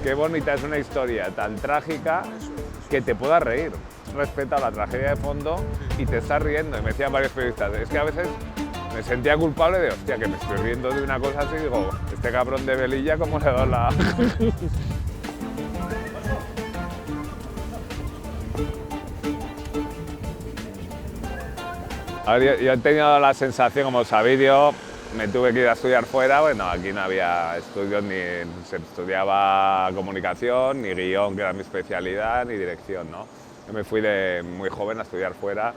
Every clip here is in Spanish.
Qué bonita es una historia tan trágica que te pueda reír. Respeta la tragedia de fondo y te estás riendo. Y me decían varios periodistas, es que a veces me sentía culpable de, hostia, que me estoy riendo de una cosa así, y digo, este cabrón de Velilla, ¿cómo le da la...? A ver, yo he tenido la sensación, como sabéis, yo me tuve que ir a estudiar fuera. Bueno, aquí no había estudios, ni se estudiaba comunicación, ni guión, que era mi especialidad, ni dirección, ¿no? Yo me fui de muy joven a estudiar fuera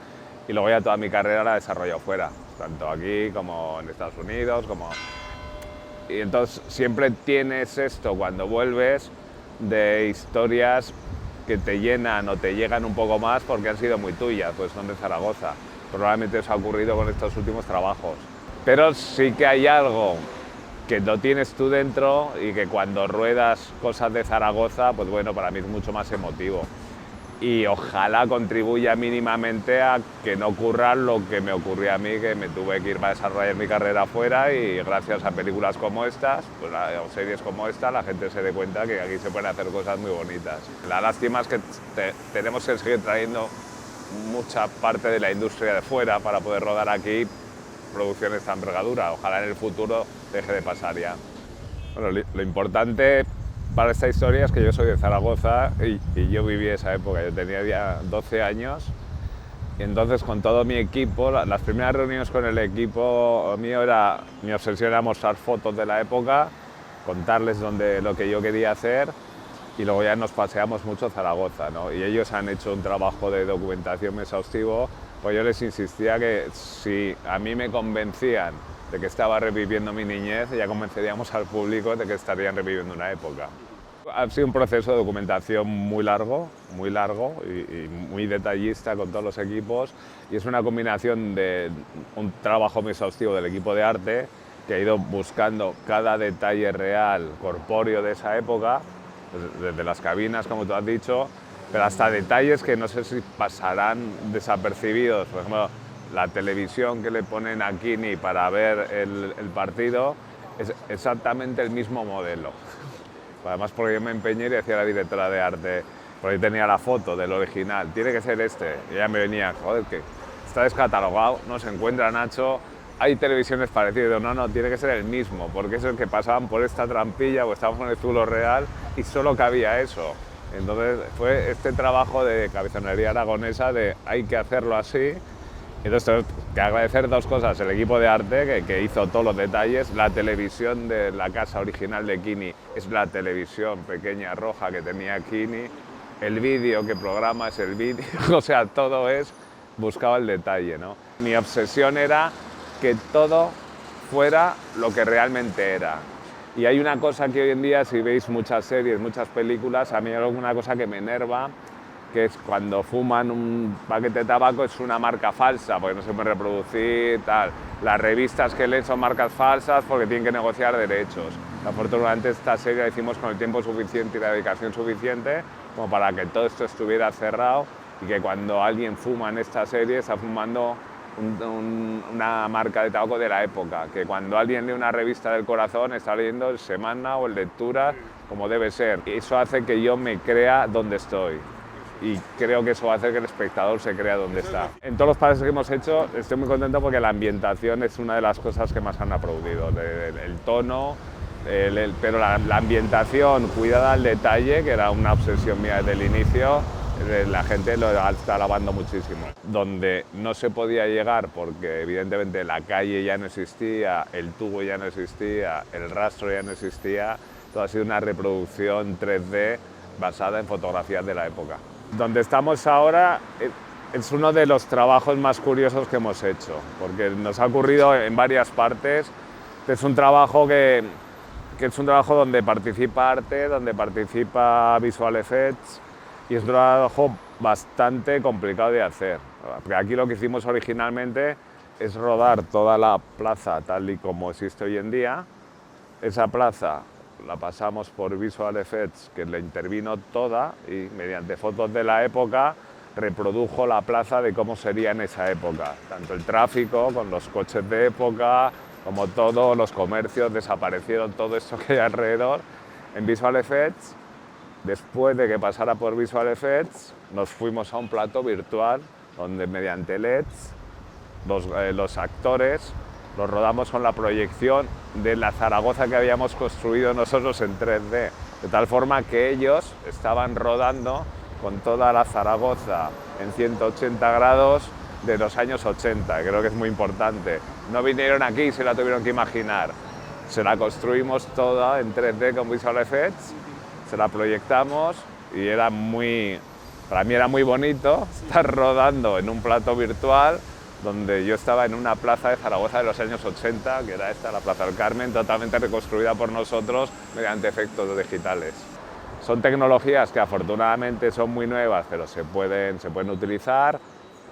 y luego ya toda mi carrera la he desarrollado fuera, tanto aquí como en Estados Unidos, como... Y entonces siempre tienes esto cuando vuelves de historias que te llenan o te llegan un poco más porque han sido muy tuyas, pues son de Zaragoza. Probablemente os ha ocurrido con estos últimos trabajos. Pero sí que hay algo que no tienes tú dentro y que cuando ruedas cosas de Zaragoza, pues bueno, para mí es mucho más emotivo. Y ojalá contribuya mínimamente a que no ocurra lo que me ocurrió a mí, que me tuve que ir a desarrollar mi carrera afuera y gracias a películas como estas, pues o series como esta, la gente se dé cuenta que aquí se pueden hacer cosas muy bonitas. La lástima es que tenemos que seguir trayendo mucha parte de la industria de fuera para poder rodar aquí producciones de esta envergadura. Ojalá en el futuro deje de pasar ya. Bueno, lo importante para esta historia es que yo soy de Zaragoza y yo viví esa época. Yo tenía ya 12 años y entonces con todo mi equipo, las primeras reuniones con el equipo mío mi obsesión era mostrar fotos de la época, contarles lo que yo quería hacer y luego ya nos paseamos mucho Zaragoza, ¿no? Y ellos han hecho un trabajo de documentación exhaustivo, pues yo les insistía que si a mí me convencían de que estaba reviviendo mi niñez, ya convenceríamos al público de que estarían reviviendo una época. Ha sido un proceso de documentación muy largo y muy detallista con todos los equipos, y es una combinación de un trabajo muy exhaustivo del equipo de arte, que ha ido buscando cada detalle real, corpóreo de esa época, desde las cabinas, como tú has dicho, pero hasta detalles que no sé si pasarán desapercibidos. Por ejemplo, la televisión que le ponen a Kini para ver el partido es exactamente el mismo modelo. Además, porque yo me empeñé y le decía a la directora de arte, porque tenía la foto del original, tiene que ser este. Y ella me venía, joder, que está descatalogado, no se encuentra, Nacho, hay televisiones parecidas. No, tiene que ser el mismo, porque es el que pasaban por esta trampilla o estábamos en el zulo real y solo cabía eso. Entonces fue este trabajo de cabezonería aragonesa de hay que hacerlo así. Entonces tengo que agradecer dos cosas: el equipo de arte que hizo todos los detalles, la televisión de la casa original de Kini es la televisión pequeña roja que tenía Kini, el vídeo que programa es el vídeo, o sea, todo es buscaba el detalle, ¿no? Mi obsesión era que todo fuera lo que realmente era. Y hay una cosa que hoy en día, si veis muchas series, muchas películas, a mí hay alguna cosa que me enerva, que es cuando fuman un paquete de tabaco, es una marca falsa, porque no se puede reproducir, tal. Las revistas que leen son marcas falsas porque tienen que negociar derechos. Afortunadamente esta serie la hicimos con el tiempo suficiente y la dedicación suficiente como para que todo esto estuviera cerrado y que cuando alguien fuma en esta serie está fumando una marca de tabaco de la época, que cuando alguien lee una revista del corazón está leyendo el Semana o el Lectura como debe ser. Y eso hace que yo me crea donde estoy. Y creo que eso va a hacer que el espectador se crea donde está. En todos los pases que hemos hecho estoy muy contento porque la ambientación es una de las cosas que más han aplaudido. El tono, pero la ambientación cuidada al detalle, que era una obsesión mía desde el inicio, la gente lo está alabando muchísimo. Donde no se podía llegar porque evidentemente la calle ya no existía, el tubo ya no existía, el rastro ya no existía, todo ha sido una reproducción 3D basada en fotografías de la época. Donde estamos ahora es uno de los trabajos más curiosos que hemos hecho, porque nos ha ocurrido en varias partes. Es un trabajo que es un trabajo donde participa arte, donde participa visual effects, y es un trabajo bastante complicado de hacer. Porque aquí lo que hicimos originalmente es rodar toda la plaza tal y como existe hoy en día. Esa plaza la pasamos por Visual Effects, que la intervino toda, y mediante fotos de la época reprodujo la plaza de cómo sería en esa época. Tanto el tráfico, con los coches de época, como todos los comercios, desaparecieron todo esto que hay alrededor. En Visual Effects, después de que pasara por Visual Effects, nos fuimos a un plató virtual donde mediante LEDs los actores los rodamos con la proyección de la Zaragoza que habíamos construido nosotros en 3D, de tal forma que ellos estaban rodando con toda la Zaragoza en 180 grados de los años 80, creo que es muy importante. No vinieron aquí y se la tuvieron que imaginar, se la construimos toda en 3D con Visual Effects, se la proyectamos y era para mí era muy bonito estar rodando en un plató virtual donde yo estaba en una plaza de Zaragoza de los años 80, que era esta, la Plaza del Carmen, totalmente reconstruida por nosotros mediante efectos digitales. Son tecnologías que afortunadamente son muy nuevas, pero se pueden utilizar.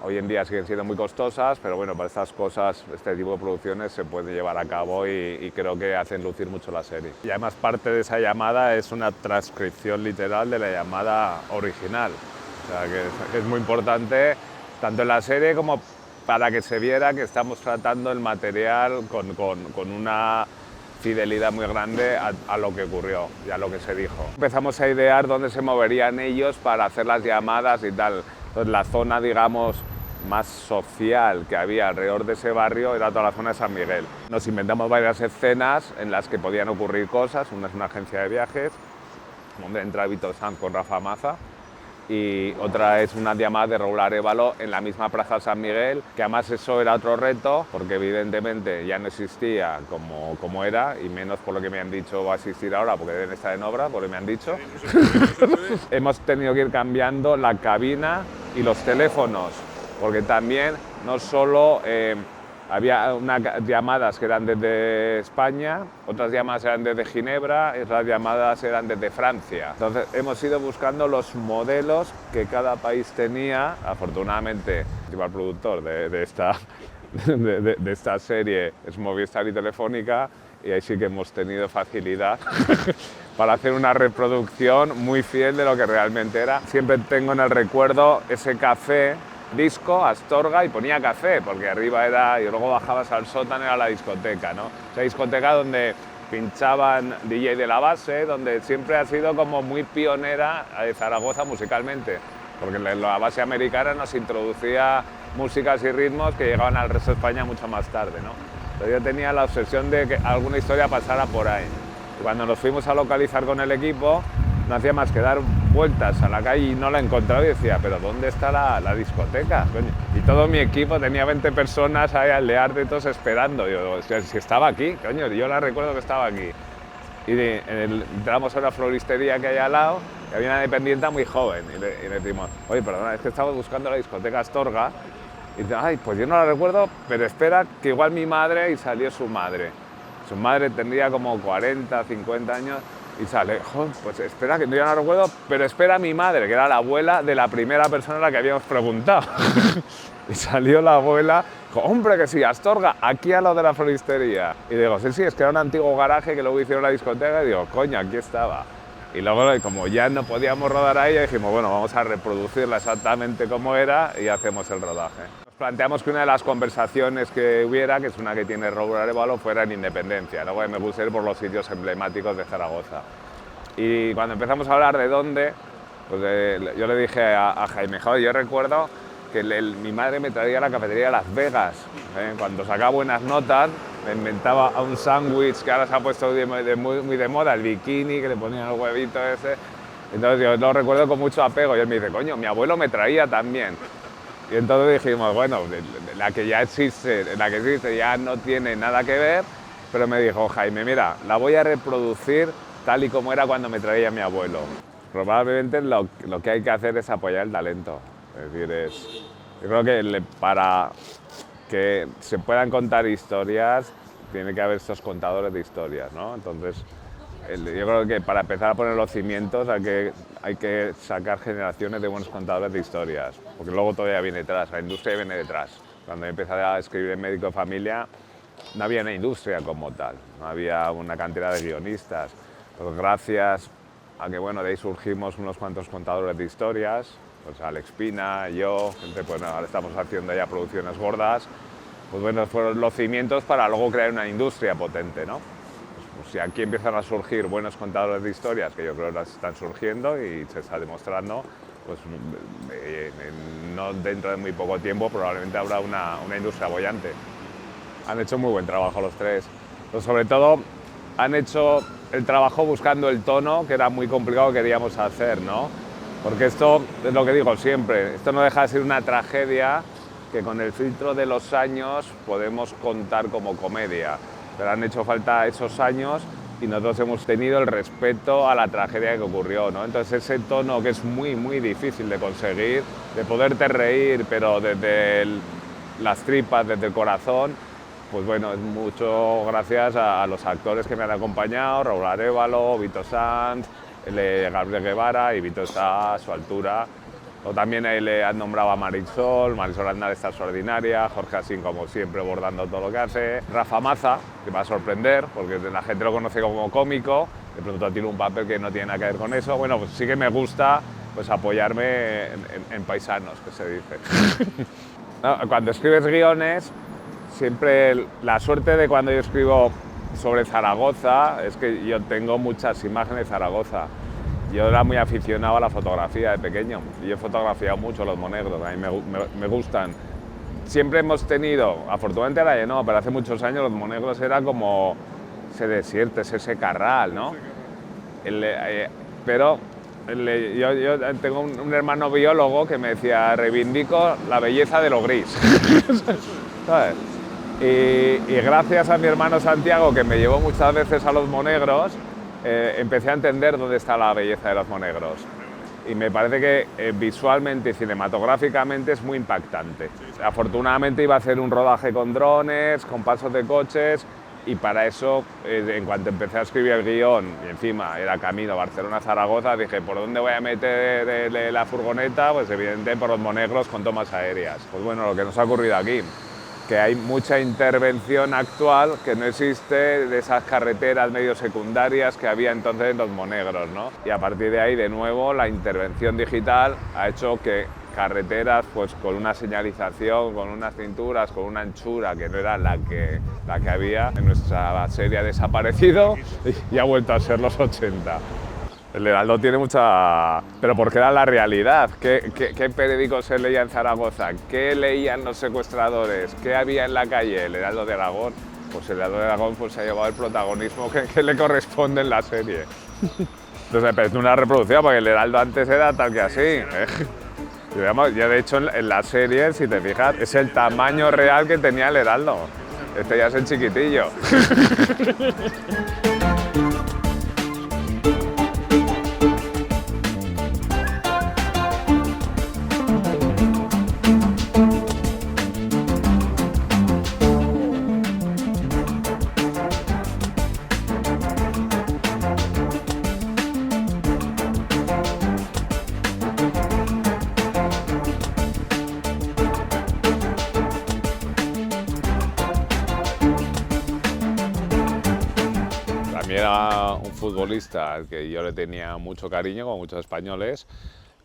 Hoy en día siguen siendo muy costosas, pero bueno, para estas cosas, este tipo de producciones se puede llevar a cabo y creo que hacen lucir mucho la serie. Y además parte de esa llamada es una transcripción literal de la llamada original. O sea, que es muy importante, tanto en la serie como para que se viera que estamos tratando el material con una fidelidad muy grande a lo que ocurrió y a lo que se dijo. Empezamos a idear dónde se moverían ellos para hacer las llamadas y tal. Entonces la zona, digamos, más social que había alrededor de ese barrio era toda la zona de San Miguel. Nos inventamos varias escenas en las que podían ocurrir cosas. Una es una agencia de viajes, donde entra Víctor Sanz con Rafa Maza, y otra es una llamada de Raúl Arévalo en la misma Plaza San Miguel, que además eso era otro reto, porque evidentemente ya no existía como era, y menos por lo que me han dicho va a existir ahora, porque deben estar en obra, por lo que me han dicho. Hemos tenido que ir cambiando la cabina y los teléfonos, porque también no solo había unas llamadas que eran desde España, otras llamadas eran desde Ginebra y otras llamadas eran desde Francia. Entonces hemos ido buscando los modelos que cada país tenía. Afortunadamente, el principal productor de esta serie es Movistar y Telefónica, y ahí sí que hemos tenido facilidad para hacer una reproducción muy fiel de lo que realmente era. Siempre tengo en el recuerdo ese café disco, Astorga, y ponía café, porque arriba era, y luego bajabas al sótano, era la discoteca, ¿no? Esa discoteca donde pinchaban DJ de la base, donde siempre ha sido como muy pionera de Zaragoza musicalmente, porque la base americana nos introducía músicas y ritmos que llegaban al resto de España mucho más tarde, ¿no? Entonces yo tenía la obsesión de que alguna historia pasara por ahí. Y cuando nos fuimos a localizar con el equipo, no hacía más que dar vueltas a la calle y no la encontraba y decía, pero ¿dónde está la discoteca? Coño. Y todo mi equipo, tenía 20 personas ahí aldear de todos esperando. Y yo, si estaba aquí, coño, yo la recuerdo que estaba aquí. Y entramos a una floristería que hay al lado y había una dependiente muy joven y le decimos, oye, perdona, es que estamos buscando la discoteca Astorga. Y dice, ay, pues yo no la recuerdo, pero espera que igual mi madre, y salió su madre. Su madre tendría como 40, 50 años. Y sale, pues espera, que yo no recuerdo, pero espera a mi madre, que era la abuela de la primera persona a la que habíamos preguntado. Y salió la abuela, dijo, hombre, que sí, Astorga, aquí a lo de la floristería. Y digo, sí, es que era un antiguo garaje que luego hicieron la discoteca, y digo, coño, aquí estaba. Y luego, como ya no podíamos rodar ahí, dijimos, bueno, vamos a reproducirla exactamente como era y hacemos el rodaje. Nos planteamos que una de las conversaciones que hubiera, que es una que tiene Raúl Arévalo, fuera en Independencia. Luego me puse a ir por los sitios emblemáticos de Zaragoza. Y cuando empezamos a hablar de dónde, pues yo le dije a Jaime, joder, yo recuerdo que mi madre me traía a la cafetería de Las Vegas. Cuando sacaba buenas notas, me inventaba un sándwich que ahora se ha puesto muy de moda, el bikini, que le ponían el huevito ese. Entonces yo lo recuerdo con mucho apego y él me dice, coño, mi abuelo me traía también. Y entonces dijimos, bueno, la que existe ya no tiene nada que ver, pero me dijo, Jaime, mira, la voy a reproducir tal y como era cuando me traía mi abuelo. Probablemente lo que hay que hacer es apoyar el talento. Es decir, yo creo que para que se puedan contar historias, tiene que haber estos contadores de historias, ¿no? Entonces, yo creo que para empezar a poner los cimientos hay que sacar generaciones de buenos contadores de historias, porque luego todavía viene detrás, la industria viene detrás. Cuando empecé a escribir en Médico de Familia, no había una industria como tal, no había una cantidad de guionistas. Pues gracias a que, bueno, de ahí surgimos unos cuantos contadores de historias, pues Alex Pina, yo, gente, pues ahora estamos haciendo ya producciones gordas, pues bueno, fueron los cimientos para luego crear una industria potente, ¿no? Pues si aquí empiezan a surgir buenos contadores de historias, que yo creo que las están surgiendo y se está demostrando, pues no dentro de muy poco tiempo probablemente habrá una industria boyante. Han hecho muy buen trabajo los tres, pero sobre todo han hecho el trabajo buscando el tono que era muy complicado que queríamos hacer, ¿no? Porque esto es lo que digo siempre, esto no deja de ser una tragedia que con el filtro de los años podemos contar como comedia, pero han hecho falta esos años y nosotros hemos tenido el respeto a la tragedia que ocurrió, ¿no? Entonces ese tono que es muy, muy difícil de conseguir, de poderte reír, pero desde las tripas, desde el corazón, pues bueno, es mucho gracias a los actores que me han acompañado, Raúl Arévalo, Vito Sanz, Gabriel Guevara, y Vito está a su altura. O también ahí le han nombrado a Marisol Aznar está extraordinaria, Jorge Asín como siempre bordando todo lo que hace, Rafa Maza, que va a sorprender porque la gente lo conoce como cómico, de pronto tiene un papel que no tiene nada que ver con eso. Bueno, pues sí que me gusta pues apoyarme en paisanos, que se dice. No, cuando escribes guiones, siempre la suerte de cuando yo escribo sobre Zaragoza es que yo tengo muchas imágenes de Zaragoza. Yo era muy aficionado a la fotografía de pequeño y he fotografiado mucho los monegros, a mí me gustan. Siempre hemos tenido, afortunadamente ahora ya no, pero hace muchos años los monegros era como ese desierto, ese carral, ¿no? Pero yo tengo un hermano biólogo que me decía, reivindico la belleza de lo gris. ¿Sabes? Y gracias a mi hermano Santiago, que me llevó muchas veces a los monegros, empecé a entender dónde está la belleza de los monegros. Y me parece que visualmente y cinematográficamente es muy impactante. Afortunadamente iba a hacer un rodaje con drones, con pasos de coches, y para eso, en cuanto empecé a escribir el guión, y encima era camino Barcelona-Zaragoza, dije, ¿por dónde voy a meter la furgoneta? Pues evidentemente por los monegros con tomas aéreas. Pues bueno, lo que nos ha ocurrido aquí, que hay mucha intervención actual que no existe de esas carreteras medio secundarias que había entonces en los monegros, ¿no? Y a partir de ahí, de nuevo, la intervención digital ha hecho que carreteras pues con una señalización, con unas cinturas, con una anchura que no era la que había en nuestra serie ha desaparecido y ha vuelto a ser los 80. El Heraldo tiene mucha... Pero porque era la realidad. ¿Qué periódicos se leía en Zaragoza? ¿Qué leían los secuestradores? ¿Qué había en la calle? El Heraldo de Aragón. Pues el Heraldo de Aragón pues, se ha llevado el protagonismo que le corresponde en la serie. Entonces me parece una reproducción, porque el Heraldo antes era tal que así. Ya de hecho en la serie, si te fijas, es el tamaño real que tenía el Heraldo. Este ya es el chiquitillo. Era un futbolista al que yo le tenía mucho cariño, como muchos españoles,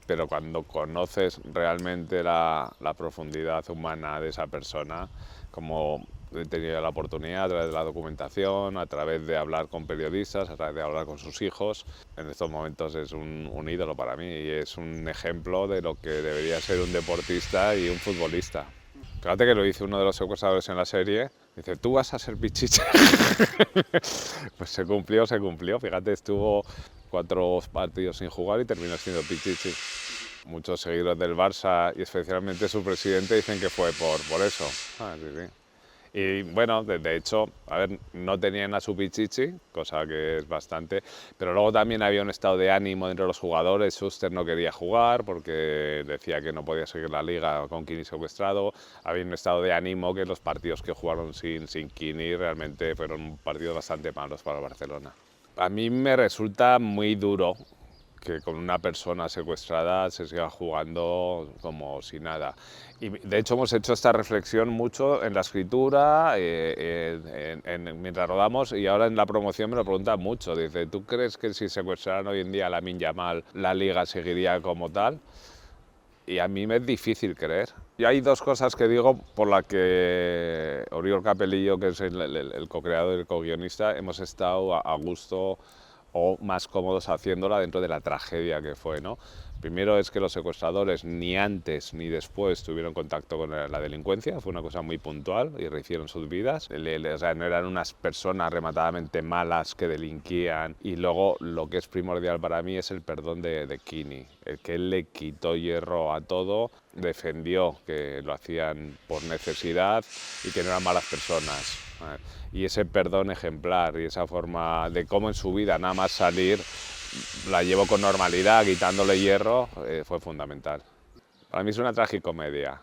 pero cuando conoces realmente la profundidad humana de esa persona, como he tenido la oportunidad a través de la documentación, a través de hablar con periodistas, a través de hablar con sus hijos, en estos momentos es un ídolo para mí y es un ejemplo de lo que debería ser un deportista y un futbolista. Fíjate que lo dice uno de los secuestradores en la serie, dice, ¿tú vas a ser Pichichi? Pues se cumplió, fíjate, estuvo 4 partidos sin jugar y terminó siendo Pichichi. Muchos seguidores del Barça y especialmente su presidente dicen que fue por eso. Sí. Y bueno, de hecho, a ver, no tenían a su Pichichi, cosa que es bastante, pero luego también había un estado de ánimo entre los jugadores. Schuster no quería jugar porque decía que no podía seguir la liga con Quini secuestrado. Había un estado de ánimo que los partidos que jugaron sin Quini realmente fueron partidos bastante malos para Barcelona. A mí me resulta muy duro que con una persona secuestrada se siga jugando como si nada. Y de hecho hemos hecho esta reflexión mucho en la escritura, mientras rodamos, y ahora en la promoción me lo preguntan mucho. Dice, ¿tú crees que si secuestraran hoy en día a Lamine Yamal, la liga seguiría como tal? y a mí me es difícil creer. Y hay dos cosas que digo por las que Oriol Capellillo, que es el co-creador y el co-guionista, hemos estado a gusto o más cómodos haciéndola dentro de la tragedia que fue, ¿no? Primero es que los secuestradores ni antes ni después tuvieron contacto con la delincuencia, fue una cosa muy puntual y rehicieron sus vidas. O sea, no eran unas personas rematadamente malas que delinquían. Y luego lo que es primordial para mí es el perdón de Kini, el que él le quitó hierro a todo, defendió que lo hacían por necesidad y que no eran malas personas. Y ese perdón ejemplar y esa forma de cómo en su vida nada más salir la llevó con normalidad, quitándole hierro, fue fundamental. Para mí es una tragicomedia.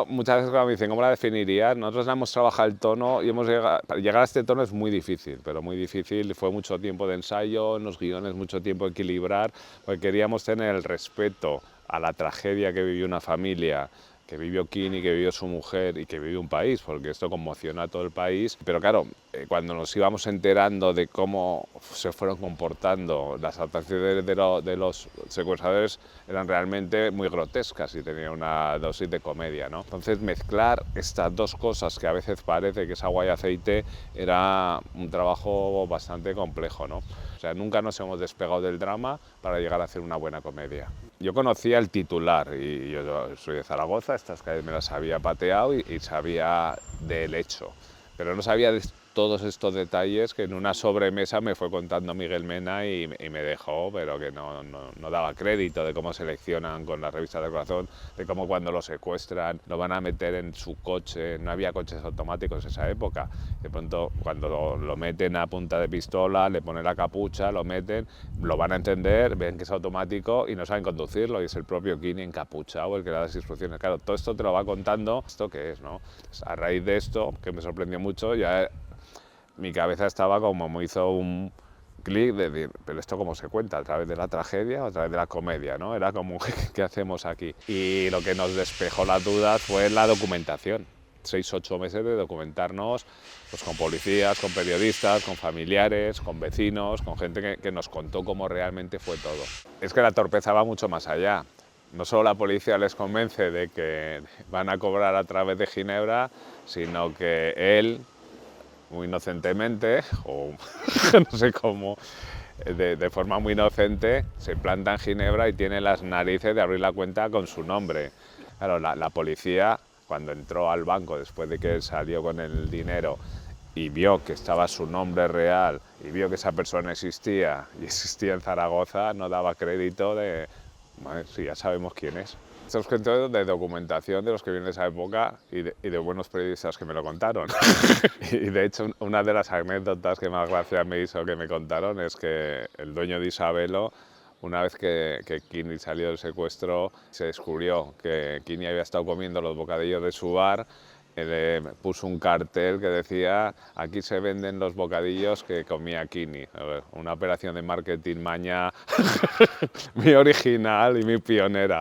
Muchas veces cuando me dicen cómo la definirías, nosotros hemos trabajado el tono y llegar a este tono es muy difícil, pero muy difícil. Fue mucho tiempo de ensayo, en los guiones mucho tiempo de equilibrar, porque queríamos tener el respeto a la tragedia que vivió una familia, que vivió Kini, que vivió su mujer y que vivió un país, porque esto conmocionó a todo el país. Pero claro, cuando nos íbamos enterando de cómo se fueron comportando, las actuaciones de los secuestradores eran realmente muy grotescas y tenían una dosis de comedia, ¿no? Entonces mezclar estas dos cosas que a veces parece que es agua y aceite era un trabajo bastante complejo, ¿no? O sea, nunca nos hemos despegado del drama para llegar a hacer una buena comedia. Yo conocía el titular y yo soy de Zaragoza, estas calles me las había pateado y sabía del hecho, pero no sabía de todos estos detalles que en una sobremesa me fue contando Miguel Mena y me dejó, pero que no daba crédito de cómo seleccionan con las revistas del corazón, de cómo cuando lo secuestran lo van a meter en su coche, no había coches automáticos en esa época, de pronto cuando lo meten a punta de pistola, le ponen la capucha, lo meten, lo van a entender, ven que es automático y no saben conducirlo y es el propio Kini encapuchado el que da las instrucciones. Claro, todo esto te lo va contando, ¿esto qué es, no? Pues a raíz de esto, que me sorprendió mucho, ya mi cabeza estaba como me hizo un clic de decir, pero esto cómo se cuenta, a través de la tragedia o a través de la comedia, ¿no? Era como, ¿qué hacemos aquí? Y lo que nos despejó las dudas fue la documentación. 6 u 8 meses de documentarnos pues, con policías, con periodistas, con familiares, con vecinos, con gente que nos contó cómo realmente fue todo. Es que la torpeza va mucho más allá. No solo la policía les convence de que van a cobrar a través de Ginebra, sino que él, muy inocentemente, o no sé cómo, de forma muy inocente, se planta en Ginebra y tiene las narices de abrir la cuenta con su nombre. Claro, la policía, cuando entró al banco después de que él salió con el dinero y vio que estaba su nombre real y vio que esa persona existía y existía en Zaragoza, no daba crédito de, bueno, si ya sabemos quién es. Estos cuentos de documentación de los que vienen de esa época y de buenos periodistas que me lo contaron. Y de hecho, una de las anécdotas que más gracia me hizo que me contaron es que el dueño de Isabelo, una vez que Kini salió del secuestro, se descubrió que Kini había estado comiendo los bocadillos de su bar, le puso un cartel que decía aquí se venden los bocadillos que comía Kini. Una operación de marketing maña muy original y muy pionera.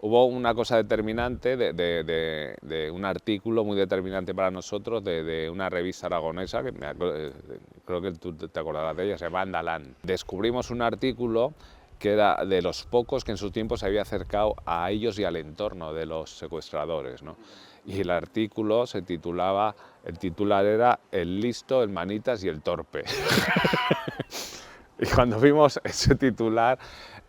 Hubo una cosa determinante de un artículo muy determinante para nosotros de una revista aragonesa, que creo que tú te acordarás de ella, se llama Andalán. Descubrimos un artículo que era de los pocos que en su tiempo se había acercado a ellos y al entorno de los secuestradores, ¿no? Y el artículo se titulaba, el titular era El listo, el manitas y el torpe. Y cuando vimos ese titular,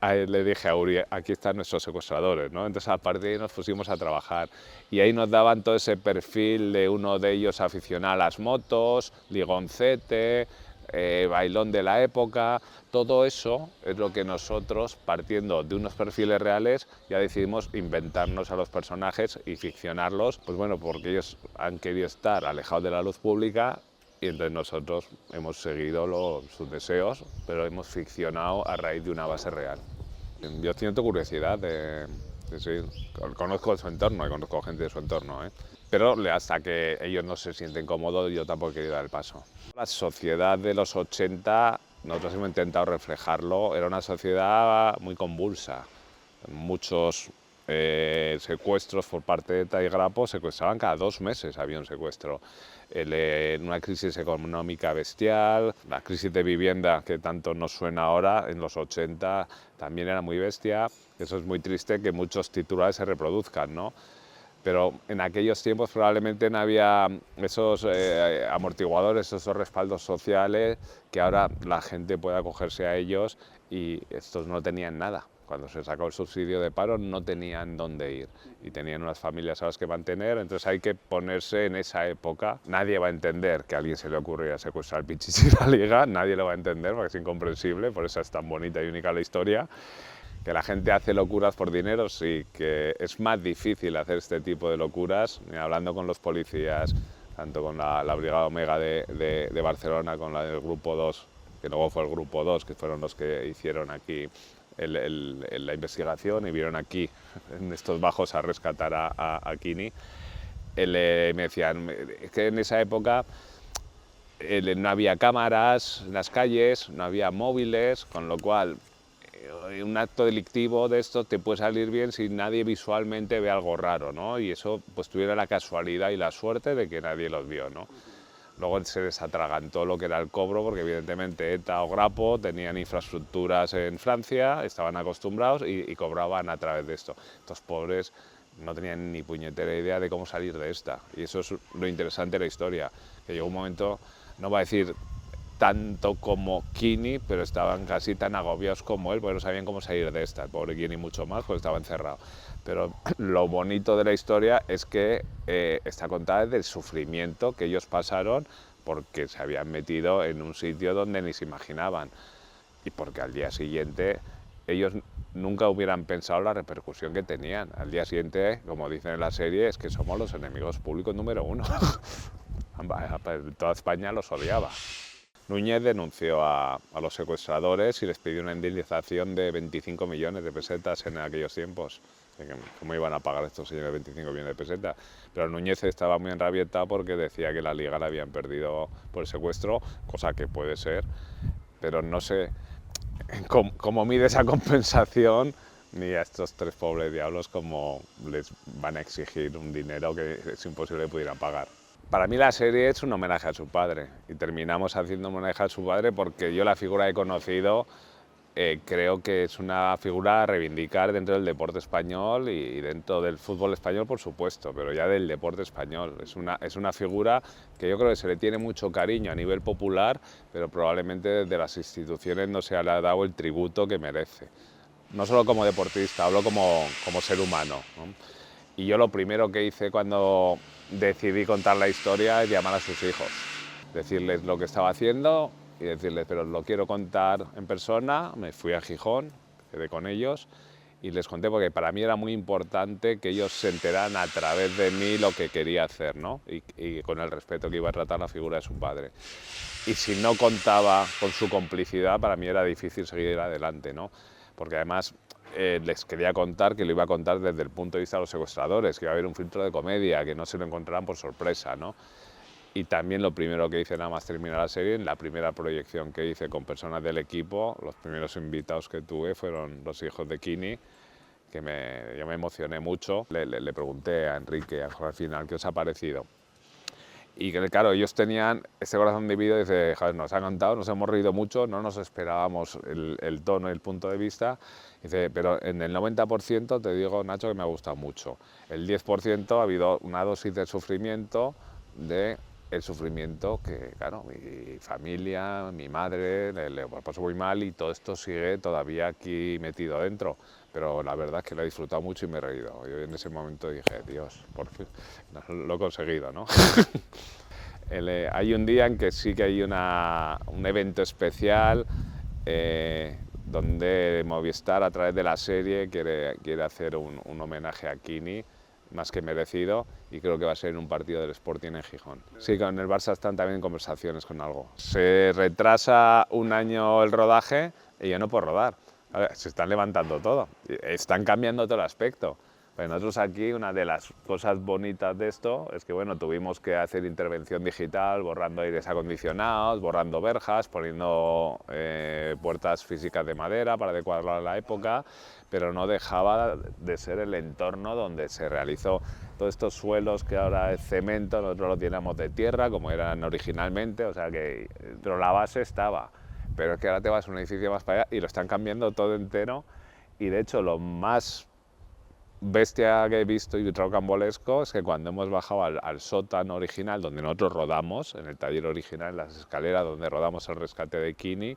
le dije a Uri, aquí están nuestros secuestradores, ¿no? Entonces a partir de ahí nos pusimos a trabajar y ahí nos daban todo ese perfil de uno de ellos aficionado a las motos, ligoncete, bailón de la época. Todo eso es lo que nosotros, partiendo de unos perfiles reales, ya decidimos inventarnos a los personajes y ficcionarlos, pues bueno, porque ellos han querido estar alejados de la luz pública y entonces nosotros hemos seguido sus deseos, pero hemos ficcionado a raíz de una base real. Yo siento curiosidad sí, conozco su entorno y conozco gente de su entorno, pero hasta que ellos no se sienten cómodos yo tampoco he querido dar el paso. La sociedad de los 80, nosotros hemos intentado reflejarlo, era una sociedad muy convulsa, muchos secuestros por parte de ETA y Grapo, secuestraban cada 2 meses, había un secuestro. Una crisis económica bestial, la crisis de vivienda que tanto nos suena ahora, en los 80 también era muy bestia. Eso es muy triste que muchos titulares se reproduzcan, ¿no? Pero en aquellos tiempos probablemente no había esos amortiguadores, esos respaldos sociales que ahora la gente puede acogerse a ellos, y estos no tenían nada. Cuando se sacó el subsidio de paro no tenían dónde ir y tenían unas familias a las que mantener, entonces hay que ponerse en esa época. Nadie va a entender que a alguien se le ocurriera secuestrar Pichichi y la Liga, nadie lo va a entender porque es incomprensible, por eso es tan bonita y única la historia. Que la gente hace locuras por dinero, sí, que es más difícil hacer este tipo de locuras, hablando con los policías, tanto con la Brigada Omega de Barcelona, con la del Grupo 2, que luego fue el Grupo 2, que fueron los que hicieron aquí la investigación y vieron aquí, en estos bajos, a rescatar a Kini. Me decían que en esa época no había cámaras en las calles, no había móviles, con lo cual un acto delictivo de esto te puede salir bien si nadie visualmente ve algo raro, ¿no? Y eso pues tuviera la casualidad y la suerte de que nadie los vio, ¿no? Luego se les atragantó lo que era el cobro, porque evidentemente ETA o Grapo tenían infraestructuras en Francia, estaban acostumbrados y cobraban a través de esto. Estos pobres no tenían ni puñetera idea de cómo salir de esta. Y eso es lo interesante de la historia, que llegó un momento, no va a decir tanto como Kini, pero estaban casi tan agobiados como él, porque no sabían cómo salir de esta. El pobre Kini mucho más, porque estaba encerrado. Pero lo bonito de la historia es que está contada del sufrimiento que ellos pasaron porque se habían metido en un sitio donde ni se imaginaban, y porque al día siguiente ellos nunca hubieran pensado la repercusión que tenían. Al día siguiente, como dicen en la serie, es que somos los enemigos públicos número 1. Toda España los odiaba. Núñez denunció a los secuestradores y les pidió una indemnización de 25 millones de pesetas en aquellos tiempos. ¿Cómo iban a pagar estos señores 25 millones de pesetas? Pero Núñez estaba muy enrabietado porque decía que la Liga la habían perdido por el secuestro, cosa que puede ser, pero no sé cómo mide esa compensación, ni a estos 3 pobres diablos cómo les van a exigir un dinero que es imposible que pudieran pagar. Para mí la serie es un homenaje a su padre, y terminamos haciendo un homenaje a su padre porque yo la figura que he conocido creo que es una figura a reivindicar dentro del deporte español y dentro del fútbol español, por supuesto, pero ya del deporte español. Es una figura que yo creo que se le tiene mucho cariño a nivel popular, pero probablemente desde las instituciones no se le ha dado el tributo que merece. No solo como deportista, hablo como ser humano, ¿no? Y yo lo primero que hice cuando decidí contar la historia es llamar a sus hijos, decirles lo que estaba haciendo y decirles, pero lo quiero contar en persona. Me fui a Gijón, quedé con ellos y les conté, porque para mí era muy importante que ellos se enteraran a través de mí lo que quería hacer, ¿no? Y con el respeto que iba a tratar la figura de su padre. Y si no contaba con su complicidad, para mí era difícil seguir adelante, ¿no? Porque además les quería contar que lo iba a contar desde el punto de vista de los secuestradores, que iba a haber un filtro de comedia, que no se lo encontraran por sorpresa, ¿no? Y también lo primero que hice nada más terminar la serie, en la primera proyección que hice con personas del equipo, los primeros invitados que tuve fueron los hijos de Kini, que yo me emocioné mucho. Le pregunté a Enrique al final, ¿qué os ha parecido? Y claro, ellos tenían ese corazón dividido y dice, joder, nos ha encantado, nos hemos reído mucho, no nos esperábamos el tono y el punto de vista. Dice, pero en el 90% te digo, Nacho, que me ha gustado mucho. El 10% ha habido una dosis de sufrimiento, el sufrimiento que, claro, mi familia, mi madre, le pasó muy mal, y todo esto sigue todavía aquí metido dentro. Pero la verdad es que lo he disfrutado mucho y me he reído. Yo en ese momento dije, Dios, por fin, lo he conseguido, ¿no? Hay un día en que sí que hay un evento especial donde Movistar, a través de la serie, quiere hacer un homenaje a Kini, más que merecido, y creo que va a ser en un partido del Sporting en Gijón. Sí, con el Barça están también en conversaciones con algo. Se retrasa un año el rodaje y yo no puedo rodar. Se están levantando todo, están cambiando todo el aspecto. Pues nosotros aquí, una de las cosas bonitas de esto es que bueno, tuvimos que hacer intervención digital, borrando aires acondicionados, borrando verjas, poniendo puertas físicas de madera para adecuarlo a la época, pero no dejaba de ser el entorno donde se realizó. Todos estos suelos que ahora es cemento, nosotros lo teníamos de tierra, como eran originalmente, o sea que, pero la base estaba. Pero es que ahora te vas a un edificio más para allá y lo están cambiando todo entero, y de hecho lo más bestia que he visto y rocambolesco es que cuando hemos bajado al sótano original donde nosotros rodamos, en el taller original, en las escaleras donde rodamos el rescate de Kini,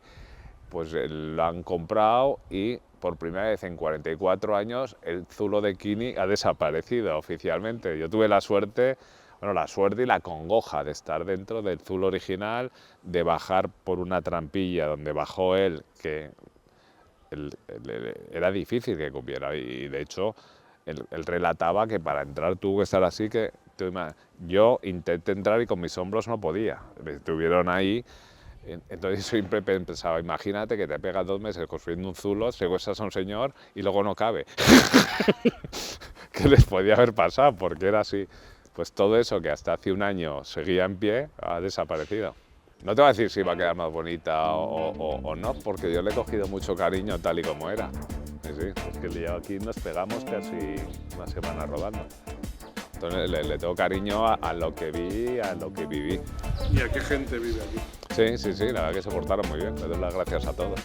pues lo han comprado y por primera vez en 44 años el zulo de Kini ha desaparecido oficialmente. Yo tuve la suerte y la congoja de estar dentro del zulo original, de bajar por una trampilla donde bajó él, que era difícil que cupiera, y de hecho él relataba que para entrar tuvo que estar así, que yo intenté entrar y con mis hombros no podía, me estuvieron ahí. Entonces siempre pensaba, imagínate que te pegas 2 meses construyendo un zulo, secuestras a un señor y luego no cabe. ¿Qué les podía haber pasado? Porque era así. Pues todo eso que hasta hace un año seguía en pie ha desaparecido. No te voy a decir si va a quedar más bonita o no, porque yo le he cogido mucho cariño tal y como era. Sí, pues que yo aquí nos pegamos casi una semana rodando. Entonces le tengo cariño a lo que vi, a lo que viví. ¿Y a qué gente vive aquí? Sí, la verdad que se portaron muy bien. Le doy las gracias a todos.